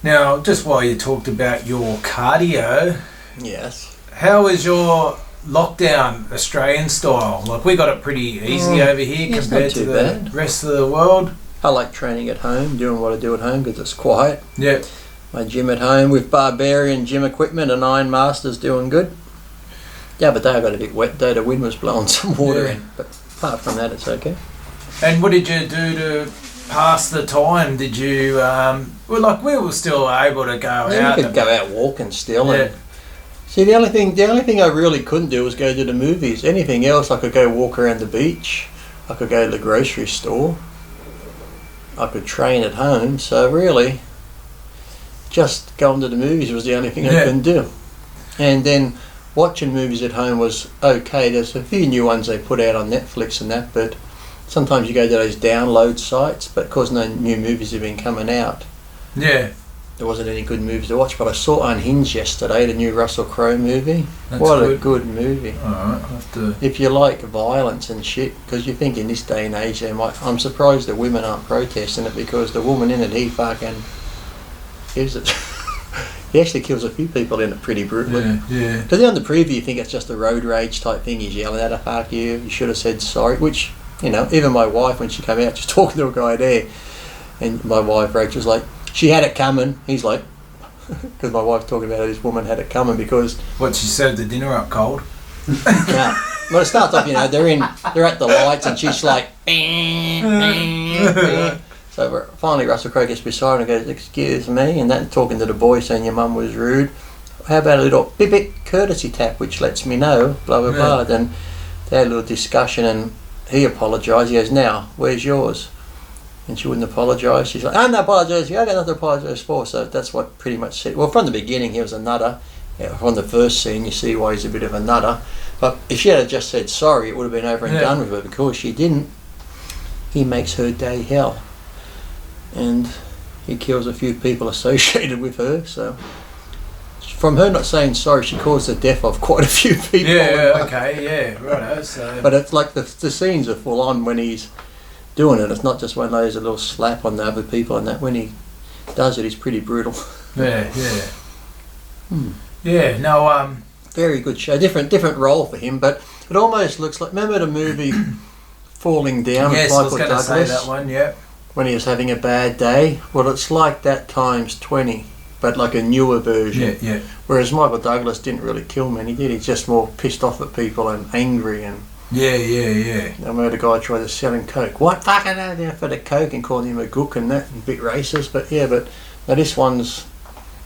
Now, just while you talked about your cardio, Yes. how is your lockdown Australian style? Like, we got it pretty easy over here it's compared not to too the bad. rest of the world. I like training at home, doing what I do at home because it's quiet. Yeah. My gym at home with Barbarian gym equipment and Iron Master's doing good. The other day I got a bit wet though, the wind was blowing some water Yeah. in, but apart from that it's okay. And what did you do to pass the time? Did you, we were still able to go out. You could go out walking still. Yeah. And see, the only thing I really couldn't do was go to the movies. Anything else, I could go walk around the beach. I could go to the grocery store. I could train at home. So really, just going to the movies was the only thing I Yeah. couldn't do. And then watching movies at home was okay. There's a few new ones they put out on Netflix and that, but sometimes you go to those download sites. But of course, no new movies have been coming out. Yeah. There wasn't any good movies to watch, but I saw Unhinged yesterday, the new Russell Crowe movie. That's What a good. good movie. Alright, I'll have to... If you like violence and shit, because you think in this day and age, I'm surprised the women aren't protesting it because the woman in it, he fucking gives it. He actually kills a few people in it pretty brutally. Yeah. Because on the preview, you think it's just a road rage type thing. He's yelling at her, fuck you should have said sorry. Which, even my wife, when she came out, just talking to a guy there, and my wife, Rachel's like, she had it coming. He's like, because my wife's talking about how this woman had it coming because... What, she served the dinner up cold? Yeah. Well, it starts off, they're at the lights and she's like... So finally Russell Crowe gets beside her and goes, excuse me, and then talking to the boy saying your mum was rude. How about a little bit courtesy tap which lets me know, blah, blah, blah. Then they had a little discussion and he apologised. He goes, now, where's yours? And she wouldn't apologise. She's like, I'm not apologising. I got nothing to apologise for. So that's what pretty much said. Well, from the beginning, he was a nutter. Yeah, from the first scene, you see why he's a bit of a nutter. But if she had just said sorry, it would have been over and done with her. Because she didn't, he makes her day hell. And he kills a few people associated with her. So from her not saying sorry, she caused the death of quite a few people. Yeah, okay, yeah, righto. So. But it's like the scenes are full on when he's doing it. It's not just one of those a little slap on the other people and that. When he does it, he's pretty brutal. Yeah. Yeah, no, very good show. Different role for him, but it almost looks like, remember the movie Falling Down with yes, I was Michael going to Douglas? say that one, yeah. When he was having a bad day? Well, it's like that times 20, but like a newer version. Yeah. Whereas Michael Douglas didn't really kill many, did he? He's just more pissed off at people and angry and... Yeah. I remember the guy tried to sell him coke. What fucking out there for the coke and calling him a gook and that, and a bit racist. But yeah, now this one's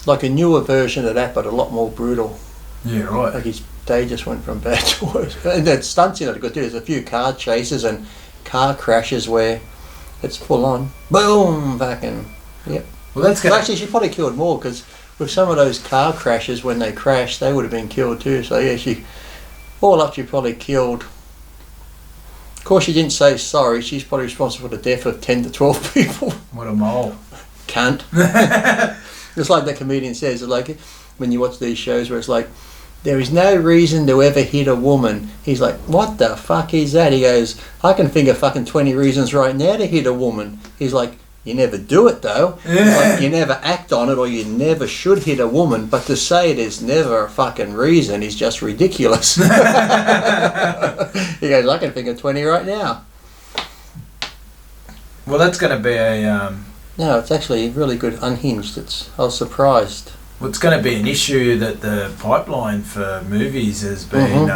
like a newer version of that, but a lot more brutal. Yeah, right. Like his day just went from bad to worse. And the stunts in it are good too. There's a few car chases and car crashes where it's full on. Boom! Fucking yep. Well, that's good. Well, actually, she probably killed more because with some of those car crashes, when they crashed, they would have been killed too. So yeah, she probably killed. Of course, she didn't say sorry. She's probably responsible for the death of 10 to 12 people. What a mole. Cunt. It's like the comedian says, like when you watch these shows where it's like, there is no reason to ever hit a woman. He's like, what the fuck is that? He goes, I can think of fucking 20 reasons right now to hit a woman. He's like, you never do it though. Like, you never act on it, or you never should hit a woman. But to say there's never a fucking reason is just ridiculous. He goes, I can think of 20 right now. Well, that's going to be a... No, it's actually really good. Unhinged. I was surprised. Well, it's going to be an issue that the pipeline for movies has been...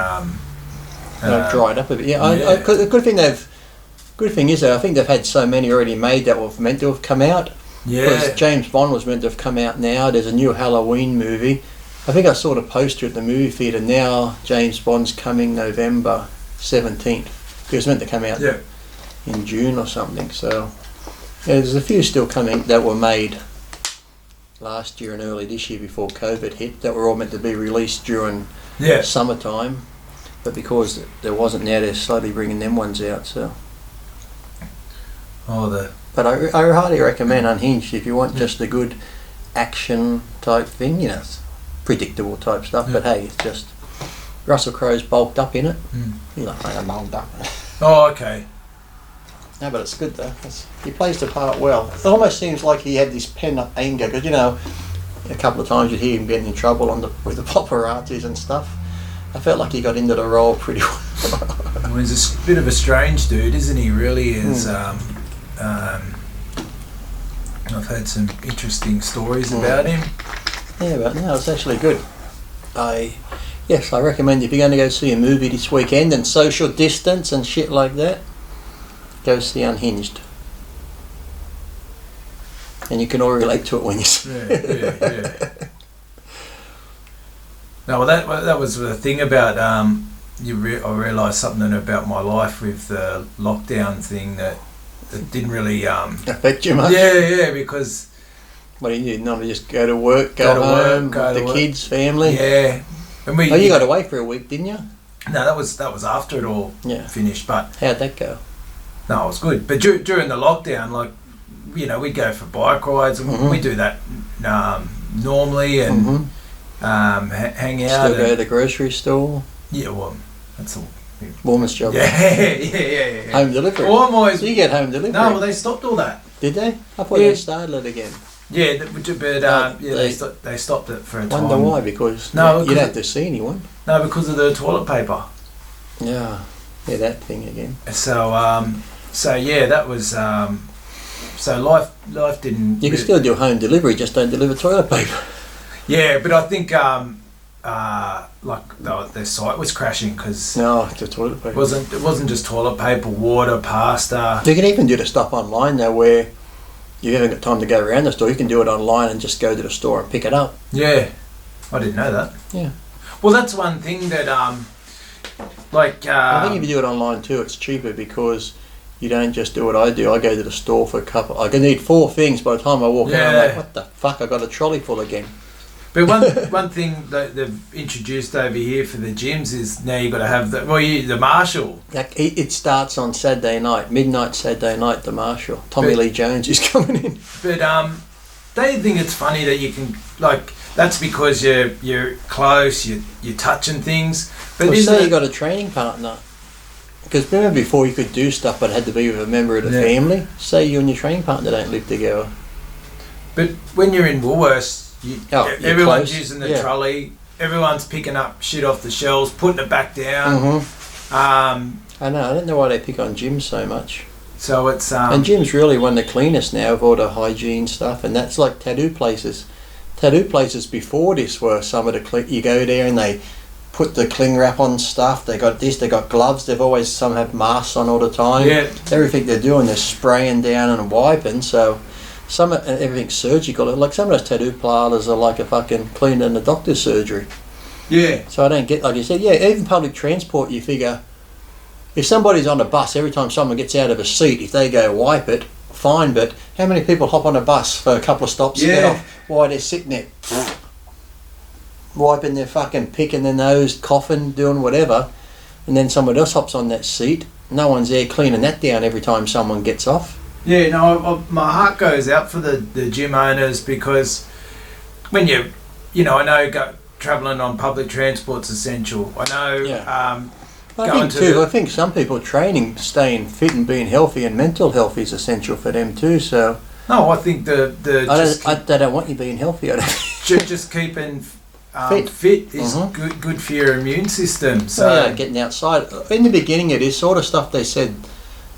Dried up a bit. Yeah, the good thing is that I think they've had so many already made that were meant to have come out. Yeah. Because James Bond was meant to have come out now. There's a new Halloween movie. I think I saw the poster at the movie theatre. Now James Bond's coming November 17th. It was meant to come out in June or something. So yeah, there's a few still coming that were made last year and early this year before COVID hit that were all meant to be released during summertime. But because there wasn't now, they're slowly bringing them ones out. So. But I highly recommend Unhinged if you want just a good action type thing, it's predictable type stuff, but hey, it's just Russell Crowe's bulked up in it. He's like, I'm bulked up. Oh, okay. No, but it's good though. He plays the part well. It almost seems like he had this pent-up anger because a couple of times you'd hear him getting in trouble with the paparazzis and stuff. I felt like he got into the role pretty well. Well, he's a bit of a strange dude, isn't he? Really is. I've heard some interesting stories about him. Yeah, but no, it's actually good. Yes, I recommend if you're going to go see a movie this weekend and social distance and shit like that, go see Unhinged. And you can all relate to it when you see it. Yeah. No, well, that was the thing about I realised something about my life with the lockdown thing that didn't really affect you much. Yeah, because what do you do? Normally just go to work, go home, go with the kids, family. Yeah, and you got away for a week, didn't you? No, that was after it all finished. But how'd that go? No, it was good. But during the lockdown, like we'd go for bike rides, and we do that normally, and hang out. Still go to the grocery store. Yeah, well, that's all. Woman's job. Yeah. Home delivery. Almost. So you get home delivery. No, well, they stopped all that. Did they? I thought they started it again. Yeah, but they stopped it for a time. Wonder why? Because you don't have to see anyone. No, because of the toilet paper. Yeah, that thing again. So that was so life didn't. You can still do home delivery, just don't deliver toilet paper. Yeah, but I think their site was crashing because the toilet paper. It wasn't just toilet paper, water, pasta. You can even do the stuff online now where you haven't got time to go around the store. You can do it online and just go to the store and pick it up. Yeah, I didn't know that. Yeah. Well, that's one thing that I think if you do it online too, it's cheaper because you don't just do what I do. I go to the store for a couple. I can need 4 things by the time I walk in. I'm like, what the fuck? I got a trolley full again. But one thing that they've introduced over here for the gyms is now you've got to have the marshal. It starts on Saturday night, midnight Saturday night, the marshal. Tommy Lee Jones is coming in. But they think it's funny that you can, that's because you're close, you're touching things. But say you got a training partner. Because remember before you could do stuff but it had to be with a member of the family? Say you and your training partner don't live together. But when you're in Woolworths, everyone's close. Using the trolley, everyone's picking up shit off the shelves, putting it back down. I know, I don't know why they pick on gyms so much. So it's and gyms really one of the cleanest now with all the hygiene stuff, and that's like tattoo places. Tattoo places before this were some of the you go there and they put the cling wrap on stuff. They got this, they got gloves. Some have masks on all the time. Yeah. Everything they're doing, they're spraying down and wiping. So everything's surgical. Like some of those tattoo parlours are like a fucking cleaner than a doctor's surgery. Yeah. So I don't get, like you said, even public transport, you figure, if somebody's on a bus, every time someone gets out of a seat, if they go wipe it, fine, but how many people hop on a bus for a couple of stops and get off while they're sitting there wiping their fucking, picking their nose, coughing, doing whatever, and then someone else hops on that seat, no one's there cleaning that down every time someone gets off. Yeah, no, my heart goes out for the gym owners because when I know travelling on public transport's essential. I know I think some people training, staying fit and being healthy and mental health is essential for them too, so... No, I think they don't want you being healthy. I don't. Just keeping fit is good for your immune system. So getting outside. In the beginning it is sort of stuff they said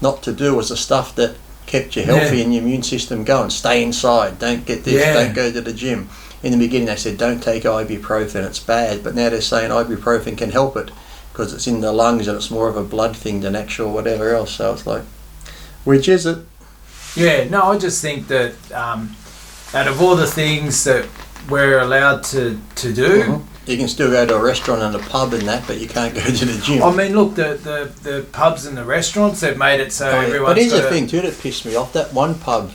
not to do was the stuff that kept you healthy and your immune system going. Stay inside, don't get this, don't go to the gym. In the beginning they said don't take ibuprofen, it's bad, but now they're saying ibuprofen can help it because it's in the lungs and it's more of a blood thing than actual whatever else. So it's like, which is it? Yeah, no, I just think that out of all the things that we're allowed to do, you can still go to a restaurant and a pub and that, but you can't go to the gym. I mean, look, the pubs and the restaurants, they've made it so everyone's But here's the thing too that pissed me off. That one pub,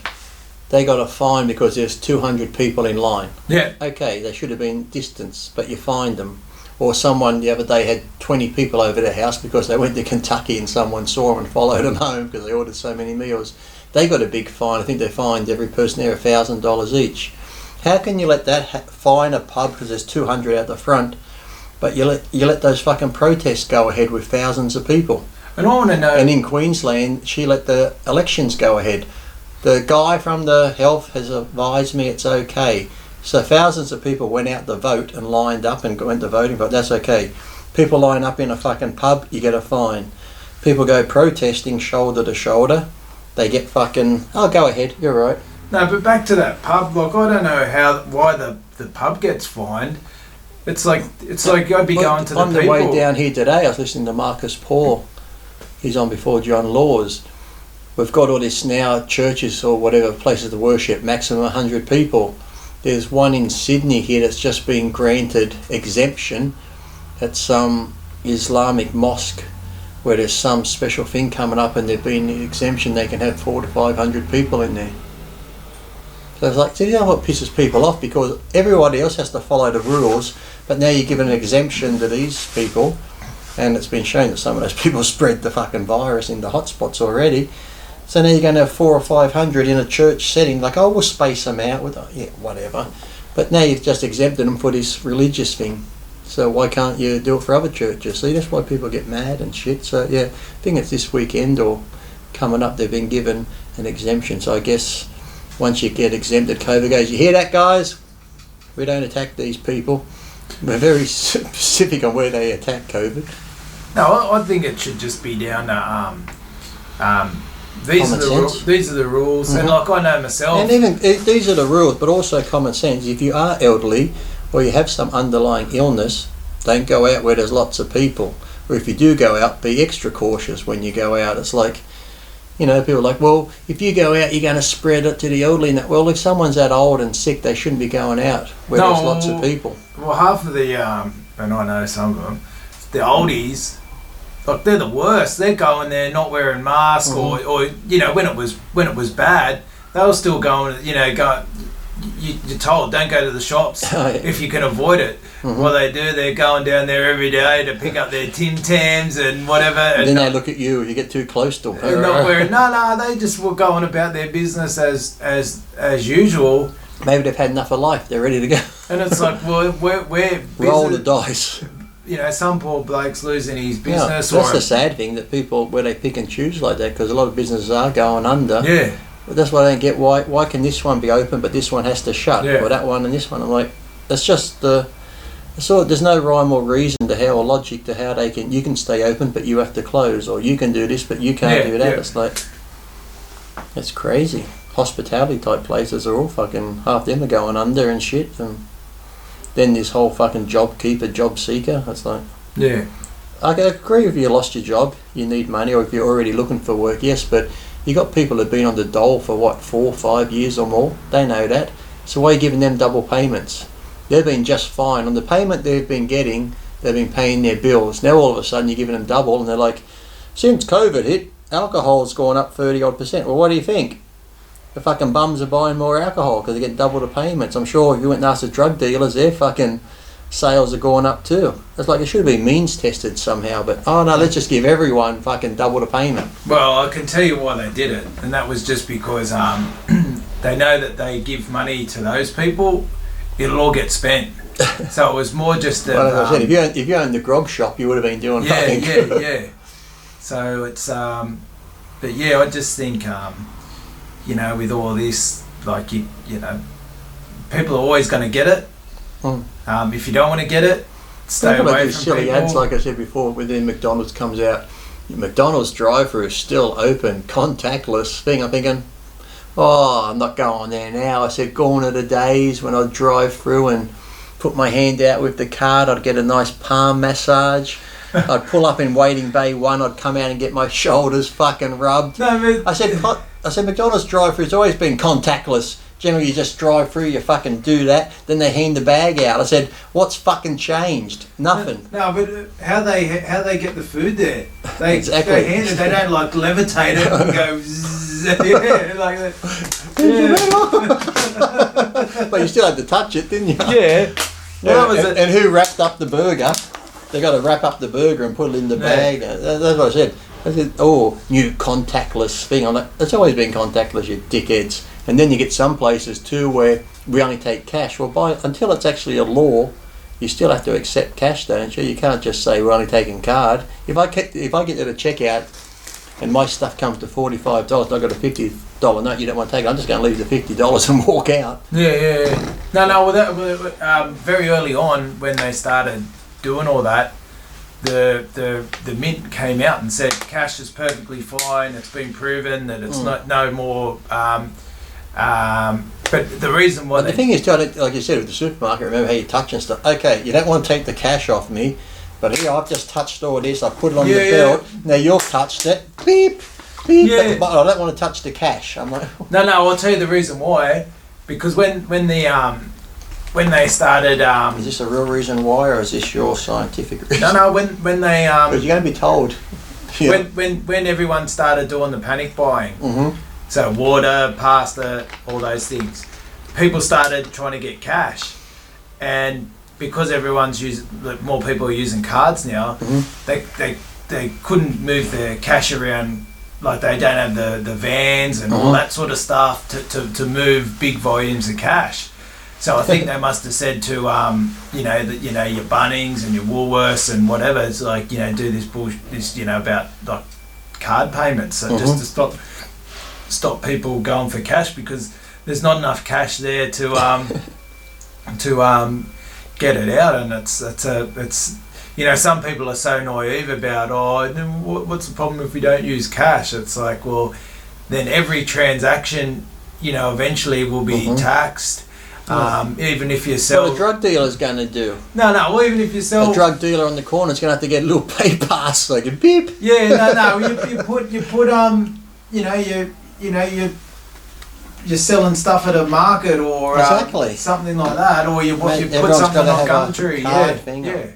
they got a fine because there's 200 people in line. Yeah. Okay, they should have been distance, but you fined them. Or someone the other day had 20 people over their house because they went to Kentucky and someone saw them and followed them home because they ordered so many meals. They got a big fine. I think they fined every person there $1,000 each. How can you let that fine a pub because there's 200 out the front, but you let those fucking protests go ahead with thousands of people? And I want to know... And in Queensland, she let the elections go ahead. The guy from the health has advised me it's okay. So thousands of people went out to vote and lined up and went to voting, but that's okay. People line up in a fucking pub, you get a fine. People go protesting shoulder to shoulder, they get fucking, oh, go ahead, you're right. No, but back to that pub, like, I don't know why the pub gets fined. It's like I'd be going to the on the way down here today, I was listening to Marcus Paul. He's on before John Laws. We've got all this now, churches or whatever, places to worship, maximum 100 people. There's one in Sydney here that's just been granted exemption at some Islamic mosque where there's some special thing coming up and they've been exemption, they can have 400 to 500 people in there. So it's like, you know what pisses people off, because everybody else has to follow the rules, but now you're giving an exemption to these people, and it's been shown that some of those people spread the fucking virus in the hotspots already. So now you're going to have 400 or 500 in a church setting, like, oh, we'll space them out with, yeah, whatever. But now you've just exempted them for this religious thing. So why can't you do it for other churches? See, that's why people get mad and shit. So yeah, I think it's this weekend or coming up they've been given an exemption. So I guess once you get exempted, COVID goes, you hear that, guys? We don't attack these people. We're very specific on where they attack COVID. No, I think it should just be down to these are the rules, and like I know myself. And even these are the rules, but also common sense. If you are elderly or you have some underlying illness, don't go out where there's lots of people. Or if you do go out, be extra cautious when you go out. It's like, you know, people are like, well, if you go out, you're going to spread it to the elderly. And that, well, if someone's that old and sick, they shouldn't be going out where there's lots of people. Well, half of the, and I know some of them, the oldies, like they're the worst. They're going there not wearing masks, or you know, when it was bad, they were still going. You know, you're told don't go to the shops if you can avoid it. What they do, they're going down there every day to pick up their Tim Tams and whatever. And then they look at you if you get too close to them. Not wearing, no, they just were going about their business as usual. Maybe they've had enough of life. They're ready to go. And it's like, well, we're roll the dice. You know, some poor bloke's losing his business. Yeah, that's the sad thing, that people, where they pick and choose like that, because a lot of businesses are going under. Yeah. But that's what I don't get. Why can this one be open but this one has to shut? Yeah. Or that one and this one? I'm like, that's just there's no rhyme or reason to how, or logic to how you can stay open but you have to close, or you can do this but you can't do that. Yeah. It's like, it's crazy. Hospitality type places are all fucking, half them are going under and shit, and then this whole fucking job keeper, job seeker, it's like, yeah, I agree if you lost your job, you need money, or if you're already looking for work, yes, but you got people that have been on the dole for what, 4 or 5 years or more, they know that, so why are you giving them double payments? They've been just fine on the payment they've been getting, they've been paying their bills, now all of a sudden you're giving them double, and they're like, since COVID hit, alcohol's gone up 30% odd, well, what do you think? The fucking bums are buying more alcohol because they get double the payments. I'm sure if you went and asked the drug dealers, their fucking sales are going up too. It's like it should have been means tested somehow, but oh no, let's just give everyone fucking double the payment. Well, I can tell you why they did it, and that was just because they know that they give money to those people, it'll all get spent. So it was more just that. Well, as I said, if you owned the grog shop, you would have been doing fucking good. Yeah. So it's but yeah, I just think you know, with all this, like you know, people are always going to get it. If you don't want to get it, stay away from silly people. Ads, like I said before, when then McDonald's comes out, McDonald's drive-through is still open, contactless thing. I'm thinking, oh, I'm not going there now. I said, gone are the days when I'd drive through and put my hand out with the card. I'd get a nice palm massage. I'd pull up in waiting bay 1. I'd come out and get my shoulders fucking rubbed. No, I said McDonald's drive-through's always been contactless. Generally, you just drive through, you fucking do that, then they hand the bag out. I said, what's fucking changed? Nothing. No, but how they get the food there? Exactly. They hand it. They don't like levitate it and go zzz, yeah, like that. Yeah. But you still had to touch it, didn't you? Yeah. Well, and who wrapped up the burger? They got to wrap up the burger and put it in the bag. That's what I said. I said, oh, new contactless thing. I'm like, it's always been contactless, you dickheads. And then you get some places too where we only take cash. Well, until it's actually a law, you still have to accept cash, don't you? You can't just say we're only taking card. If I get to the checkout and my stuff comes to $45 and I've got a $50 note, you don't want to take it, I'm just going to leave the $50 and walk out. Yeah. No. Well, that very early on when they started doing all that, the Mint came out and said cash is perfectly fine. It's been proven that it's not no more. But the reason why the thing is, like you said, with the supermarket, remember how you touch and stuff. Okay, you don't want to take the cash off me, but here I've just touched all this. I put it on the belt. Now you've touched it. Beep, beep. Yeah. But I don't want to touch the cash. I'm like, no. I'll tell you the reason why. Because when they started, is this a real reason why, or is this your scientific reason? No. When they because you're going to be told. Yeah. When everyone started doing the panic buying. Mm-hmm. So water, pasta, all those things. People started trying to get cash, and because more people are using cards now, they couldn't move their cash around. Like they don't have the vans and all that sort of stuff to move big volumes of cash. So I think they must have said to your Bunnings and your Woolworths and whatever, it's like, do this bullshit, about like card payments, so just to stop people going for cash, because there's not enough cash there to get it out. And it's some people are so naive about, what's the problem if we don't use cash? It's like, well, then every transaction eventually will be taxed. Even if you sell, what a drug dealer's going to do? No. Well, even if you sell, a drug dealer on the corner is going to have to get a little pay pass so they can beep. Yeah, no. You put you're selling stuff at a market or exactly something like that, or you put something on Gumtree. Yeah.